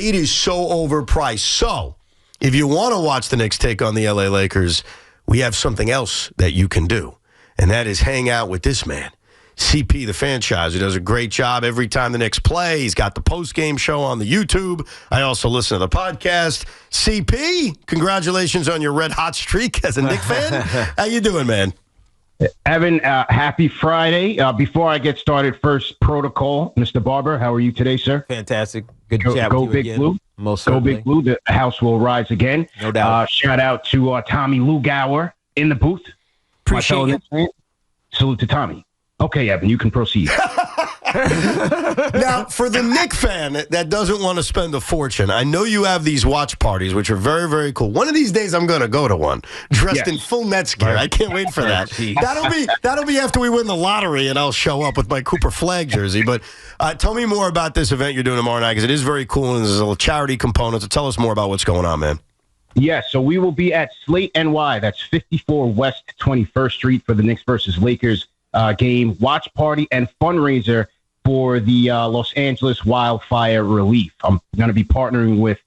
It is so overpriced. So, if you want to watch the Knicks take on the LA Lakers, we have something else that you can do, and that is hang out with this man, CP the Fanchise, who does a great job every time the Knicks play. He's got the post-game show on the YouTube. I also listen to the podcast. CP, congratulations on your red-hot streak as a Knicks fan. How you doing, man? Evan, happy Friday. Before I get started, first protocol. Mr. Barber, how are you today, sir? Fantastic. Good to chat with you Big again. Blue. Most Go certainly. Big Blue. The house will rise again. No doubt. Shout out to Tommy Lugauer in the booth. Appreciate it. Salute to Tommy. Okay, Evan, you can proceed. Now, for the Knicks fan that doesn't want to spend a fortune, I know you have these watch parties, which are very, very cool. One of these days, I'm going to go to one, dressed in full Nets gear. I can't wait for that. That'll be after we win the lottery, and I'll show up with my Cooper Flag jersey. But tell me more about this event you're doing tomorrow night, because it is very cool, and there's a little charity component. So tell us more about what's going on, man. Yeah, so we will be at Slate NY. That's 54 West 21st Street for the Knicks versus Lakers game, watch party, and fundraiser for the Los Angeles wildfire relief. I'm going to be partnering with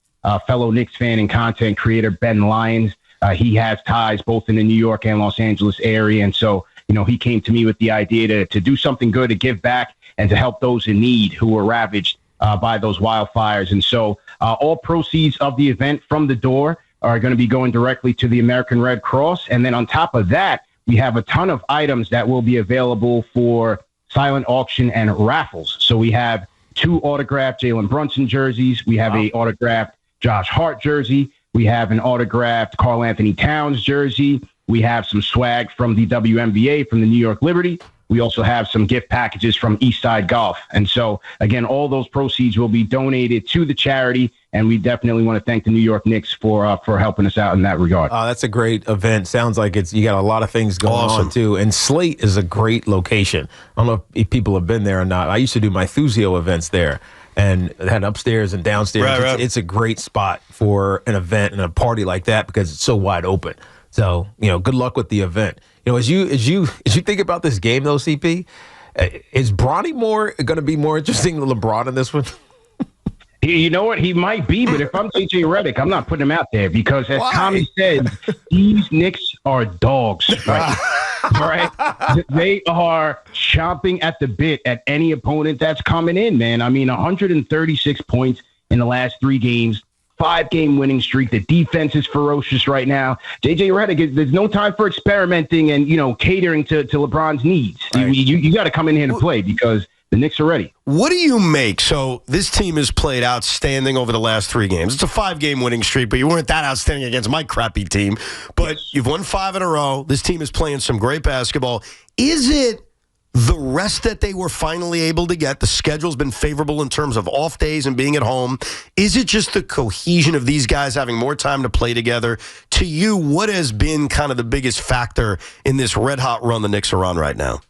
fellow Knicks fan and content creator Ben Lyons. He has ties both in the New York and Los Angeles area, and so he came to me with the idea to do something good, to give back, and to help those in need who were ravaged by those wildfires. And so all proceeds of the event from the door are going to be going directly to the American Red Cross. And then on top of that, we have a ton of items that will be available for silent auction and raffles. So we have 2 autographed Jalen Brunson jerseys. We have a autographed Josh Hart jersey. We have an autographed Karl Anthony Towns jersey. We have some swag from the WNBA, from the New York Liberty. We also have some gift packages from Eastside Golf. And so, again, all those proceeds will be donated to the charity, and we definitely want to thank the New York Knicks for helping us out in that regard. That's a great event. Sounds like you got a lot of things going on, too. And Slate is a great location. I don't know if people have been there or not. I used to do my Thuzio events there, and it had upstairs and downstairs. Right. It's a great spot for an event and a party like that because it's so wide open. So, good luck with the event. As you think about this game, though, CP, is Bronny going to be more interesting than LeBron in this one? You know what? He might be, but if I'm JJ Redick, I'm not putting him out there because, as Tommy said, these Knicks are dogs, right? Right? They are chomping at the bit at any opponent that's coming in, man. I mean, 136 points in the last 3 games. 5-game winning streak. The defense is ferocious right now. JJ Redick, there's no time for experimenting and, catering to LeBron's needs. Right. You got to come in here to play because the Knicks are ready. What do you make? So this team has played outstanding over the last 3 games. It's a 5-game winning streak, but you weren't that outstanding against my crappy team. But you've won 5 in a row. This team is playing some great basketball. Is it the rest that they were finally able to get? The schedule's been favorable in terms of off days and being at home. Is it just the cohesion of these guys having more time to play together? To you, what has been kind of the biggest factor in this red-hot run the Knicks are on right now?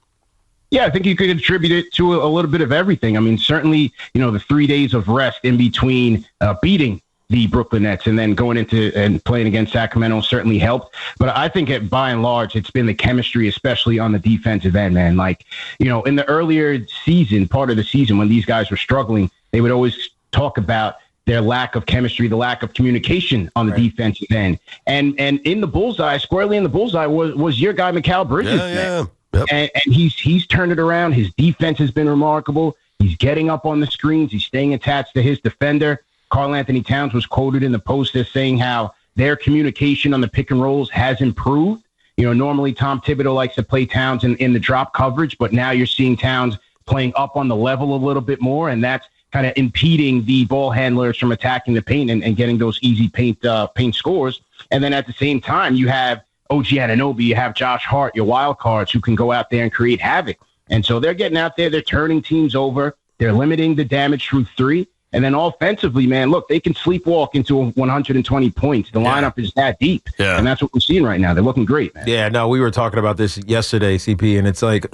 Yeah, I think you could attribute it to a little bit of everything. I mean, certainly, the 3 days of rest in between beating the Brooklyn Nets and then going into and playing against Sacramento certainly helped. But I think by and large, it's been the chemistry, especially on the defensive end, man. Like, in the earlier season, part of the season when these guys were struggling, they would always talk about their lack of chemistry, the lack of communication on the defensive end. And in the bullseye, squarely in the bullseye was your guy, Mikal Bridges. Yeah. Yep. And he's turned it around. His defense has been remarkable. He's getting up on the screens. He's staying attached to his defender. Karl Anthony Towns was quoted in the post as saying how their communication on the pick and rolls has improved. Normally Tom Thibodeau likes to play Towns in the drop coverage, but now you're seeing Towns playing up on the level a little bit more, and that's kind of impeding the ball handlers from attacking the paint and getting those easy paint scores. And then at the same time, you have OG Anunoby, you have Josh Hart, your wild cards who can go out there and create havoc. And so they're getting out there, they're turning teams over, they're limiting the damage through 3. And then offensively, man, look, they can sleepwalk into 120 points. The lineup is that deep. Yeah. And that's what we're seeing right now. They're looking great, man. Yeah, no, we were talking about this yesterday, CP, and it's like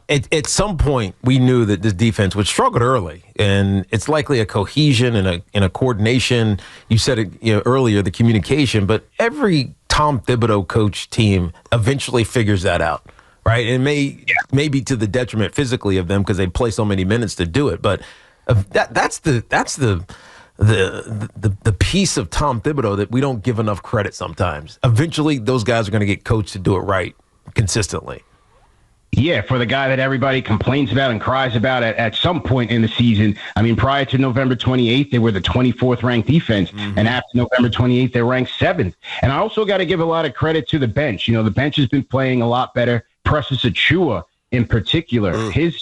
at some point we knew that this defense would struggle early. And it's likely a cohesion and a coordination. You said it earlier, the communication, but every Tom Thibodeau coach team eventually figures that out. Right. And it may be to the detriment physically of them because they play so many minutes to do it. But that's the the piece of Tom Thibodeau that we don't give enough credit sometimes. Eventually, those guys are going to get coached to do it right consistently. Yeah, for the guy that everybody complains about and cries about at some point in the season. I mean, prior to November 28th, they were the 24th ranked defense. Mm-hmm. And after November 28th, they're ranked 7th. And I also got to give a lot of credit to the bench. You know, the bench has been playing a lot better. Precious Achiuwa in particular, his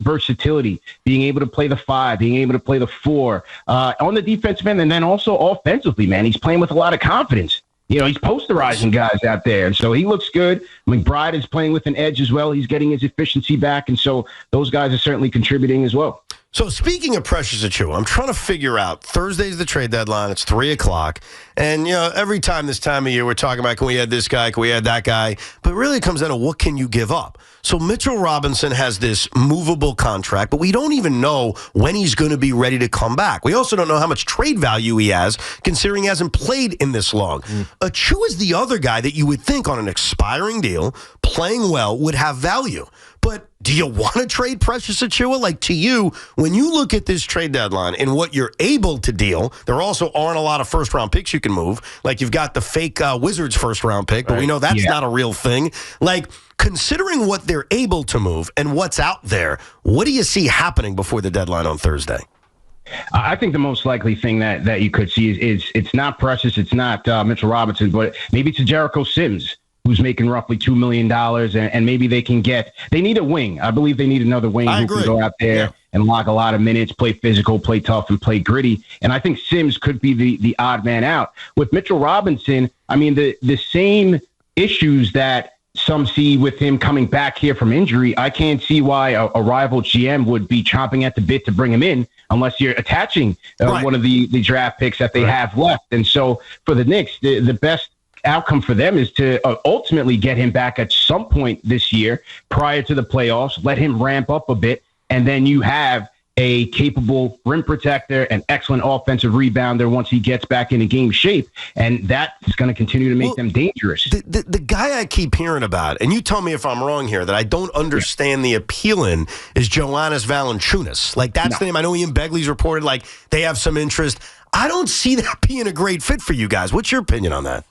versatility, being able to play the 5, being able to play the 4 on the defensive end, and then also offensively, man, he's playing with a lot of confidence. You know, he's posterizing guys out there, and so he looks good. McBride is playing with an edge as well. He's getting his efficiency back, and so those guys are certainly contributing as well. So speaking of Precious Achiuwa, I'm trying to figure out, Thursday's the trade deadline. It's 3 o'clock. And, you know, every time this time of year we're talking about, can we add this guy, can we add that guy? But really it comes down to what can you give up? So Mitchell Robinson has this movable contract, but we don't even know when he's going to be ready to come back. We also don't know how much trade value he has, considering he hasn't played in this long. Achiuwa is the other guy that you would think on an expiring deal, playing well, would have value. But do you want to trade Precious Achiuwa? Like, to you, when you look at this trade deadline and what you're able to deal, there also aren't a lot of first-round picks you can move. Like, you've got the fake Wizards first-round pick, but we know that's not a real thing. Like, considering what they're able to move and what's out there, what do you see happening before the deadline on Thursday? I think the most likely thing that you could see is it's not Precious, it's not Mitchell Robinson, but maybe it's a Jericho Sims, who's making roughly $2 million, and maybe they need a wing. I believe they need another wing who can go out there and lock a lot of minutes, play physical, play tough, and play gritty. And I think Sims could be the odd man out. With Mitchell Robinson, I mean, the same issues that some see with him coming back here from injury, I can't see why a rival GM would be chomping at the bit to bring him in unless you're attaching one of the draft picks that they have left. And so for the Knicks, the best outcome for them is to ultimately get him back at some point this year prior to the playoffs, let him ramp up a bit, and then you have a capable rim protector, an excellent offensive rebounder once he gets back into game shape, and that's going to continue to make them dangerous. The guy I keep hearing about, and you tell me if I'm wrong here, that I don't understand the appeal in, is Jonas Valanciunas. Like, that's the name. I know Ian Begley's reported, like, they have some interest. I don't see that being a great fit for you guys. What's your opinion on that?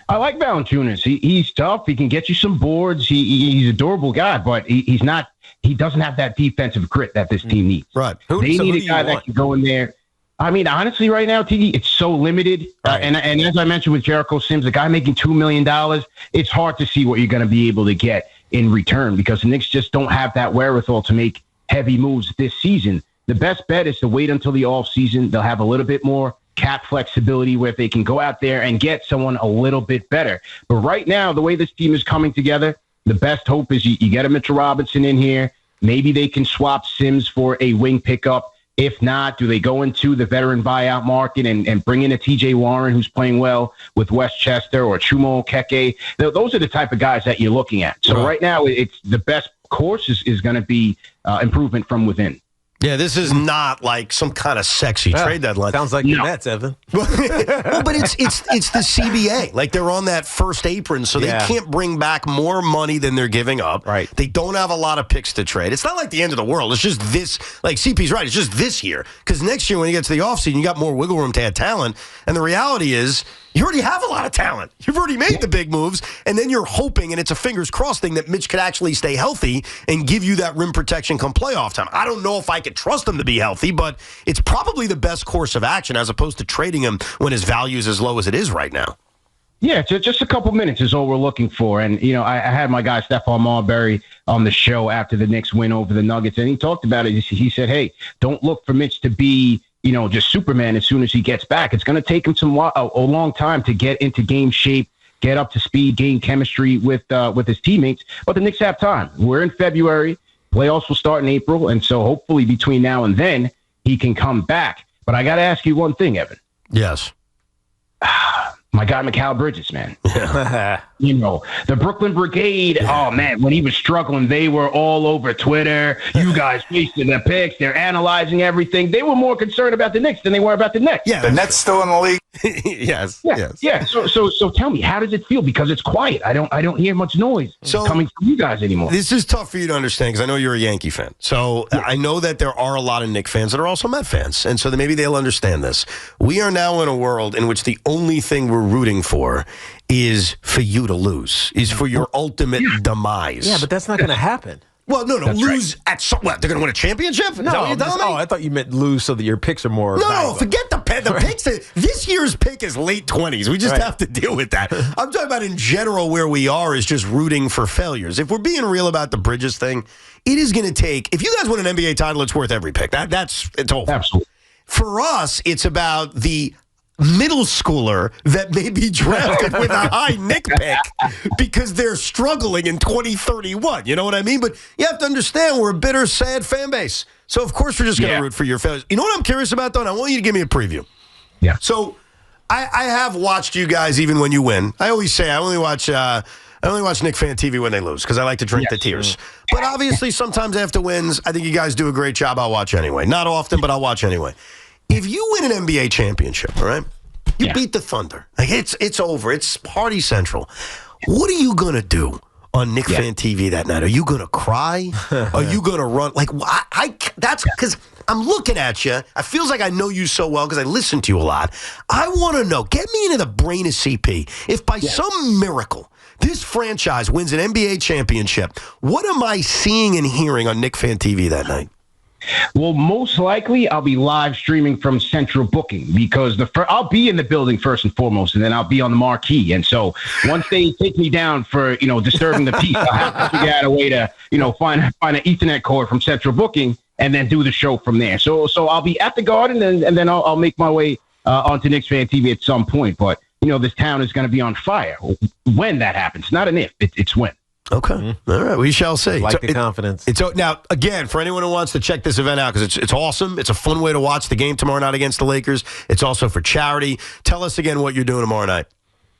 I like Valanciunas. He's tough. He can get you some boards. He's a durable guy, but he's not. He doesn't have that defensive grit that this team needs. Right. They need a guy that can go in there. I mean, honestly, right now, TD, it's so limited. And as I mentioned with Jericho Sims, a guy making $2 million, it's hard to see what you're going to be able to get in return because the Knicks just don't have that wherewithal to make heavy moves this season. The best bet is to wait until the offseason. They'll have a little bit more cap flexibility where they can go out there and get someone a little bit better. But right now, the way this team is coming together, the best hope is you get a Mitchell Robinson in here. Maybe they can swap Sims for a wing pickup. If not, do they go into the veteran buyout market and bring in a TJ Warren who's playing well with Westchester or Chumo Keke? Those are the type of guys that you're looking at. So right now, it's the best course is going to be improvement from within. Yeah, this is not like some kind of sexy trade deadline. Sounds like the Nets, Evan. Well, but it's the CBA. Like, they're on that first apron, so they can't bring back more money than they're giving up. Right. They don't have a lot of picks to trade. It's not like the end of the world. It's just this. Like, CP's right. It's just this year. Because next year, when you get to the offseason, you got more wiggle room to add talent. And the reality is, you already have a lot of talent. You've already made the big moves, and then you're hoping, and it's a fingers crossed thing, that Mitch could actually stay healthy and give you that rim protection come playoff time. I don't know if I could trust him to be healthy, but it's probably the best course of action as opposed to trading him when his value is as low as it is right now. Yeah, just a couple minutes is all we're looking for. And, you know, I had my guy Stephon Marbury on the show after the Knicks win over the Nuggets, and he talked about it. He said, hey, don't look for Mitch to be, you know, just Superman as soon as he gets back. It's going to take him a long time to get into game shape, get up to speed, gain chemistry with his teammates. But the Knicks have time. We're in February. Playoffs will start in April. And so hopefully between now and then, he can come back. But I got to ask you one thing, Evan. Yes. My guy, Mikal Bridges, man. You know, the Brooklyn Brigade, oh, man, when he was struggling, they were all over Twitter. You guys wasted the picks. They're analyzing everything. They were more concerned about the Knicks than they were about the Nets. Yeah, the Nets still in the league. Yes. Yeah, Yes. yeah. So tell me, how does it feel? Because it's quiet. I don't hear much noise coming from you guys anymore. This is tough for you to understand because I know you're a Yankee fan. So I know that there are a lot of Knicks fans that are also Met fans, and so that maybe they'll understand this. We are now in a world in which the only thing we're rooting for is for you to lose, is for your ultimate demise. Yeah, but that's not going to happen. Well, no, That's lose at some. What, they're going to win a championship? Is that what you're telling me? I thought you meant lose so that your picks are more. No, forget the picks. This year's pick is late 20s. We just have to deal with that. I'm talking about in general where we are is just rooting for failures. If we're being real about the Bridges thing, it is going to take. If you guys win an NBA title, it's worth every pick. It's over. Absolutely. For us, it's about the middle schooler that may be drafted with a high Knick pick because they're struggling in 2031. You know what I mean? But you have to understand we're a bitter, sad fan base. So, of course, we're just going to root for your failures. You know what I'm curious about, though? And I want you to give me a preview. Yeah. So, I have watched you guys even when you win. I always say I only watch KnicksFanTV when they lose because I like to drink the tears. But obviously, sometimes after wins, I think you guys do a great job. I'll watch anyway. Not often, but I'll watch anyway. If you win an NBA championship, all right, you beat the Thunder. Like it's over. It's party central. What are you gonna do on KnicksFanTV that night? Are you gonna cry? Are you gonna run? Like that's because I'm looking at you. It feels like I know you so well because I listen to you a lot. I want to know. Get me into the brain of CP. If by some miracle this franchise wins an NBA championship, what am I seeing and hearing on KnicksFanTV that night? Well, most likely I'll be live streaming from Central Booking because I'll be in the building first and foremost, and then I'll be on the marquee. And so once they take me down for disturbing the peace, I'll have to figure out a way to find an Ethernet cord from Central Booking and then do the show from there. So I'll be at the Garden and then I'll make my way onto KnicksFanTV at some point. But this town is going to be on fire when that happens. Not an if, it's when. Okay. Mm-hmm. All right. We shall see. Like the confidence. Now, again, for anyone who wants to check this event out, because it's awesome. It's a fun way to watch the game tomorrow night against the Lakers. It's also for charity. Tell us again what you're doing tomorrow night.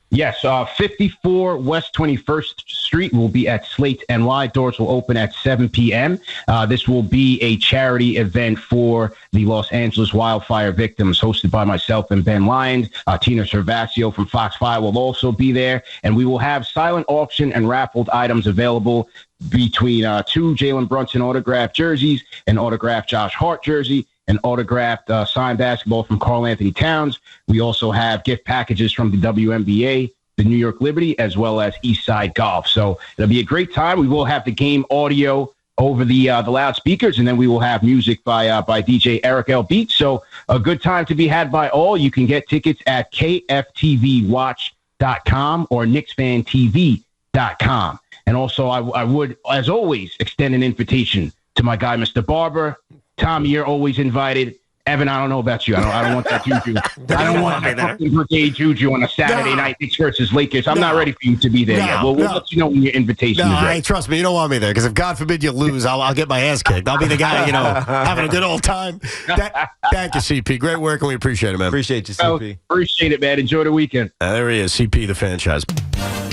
Yes, 54 West 21st Street will be at Slate NY. Doors will open at 7 p.m. This will be a charity event for the Los Angeles wildfire victims, hosted by myself and Ben Lyons. Tina Cervasio from Fox 5 will also be there. And we will have silent auction and raffled items available between two Jalen Brunson autographed jerseys, an autographed Josh Hart jersey, an autographed signed basketball from Karl Anthony Towns. We also have gift packages from the WNBA, the New York Liberty, as well as Eastside Golf. So it'll be a great time. We will have the game audio over the loudspeakers, and then we will have music by DJ Eric L. Beats. So a good time to be had by all. You can get tickets at KFTVWatch.com or KnicksFanTV.com. And also, I would, as always, extend an invitation to my guy, Mr. Barber. Tom, you're always invited. Evan, I don't know about you. I don't want that juju. I don't want that fucking brigade juju on a Saturday night, Knicks versus Lakers. I'm not ready for you to be there yet. We'll let you know when your invitation is ready. Trust me, you don't want me there because if God forbid you lose, I'll get my ass kicked. I'll be the guy, having a good old time. Thank you, CP. Great work, and we appreciate it, man. Appreciate you, CP. Appreciate it, man. Enjoy the weekend. There he is, CP, the Fanchise.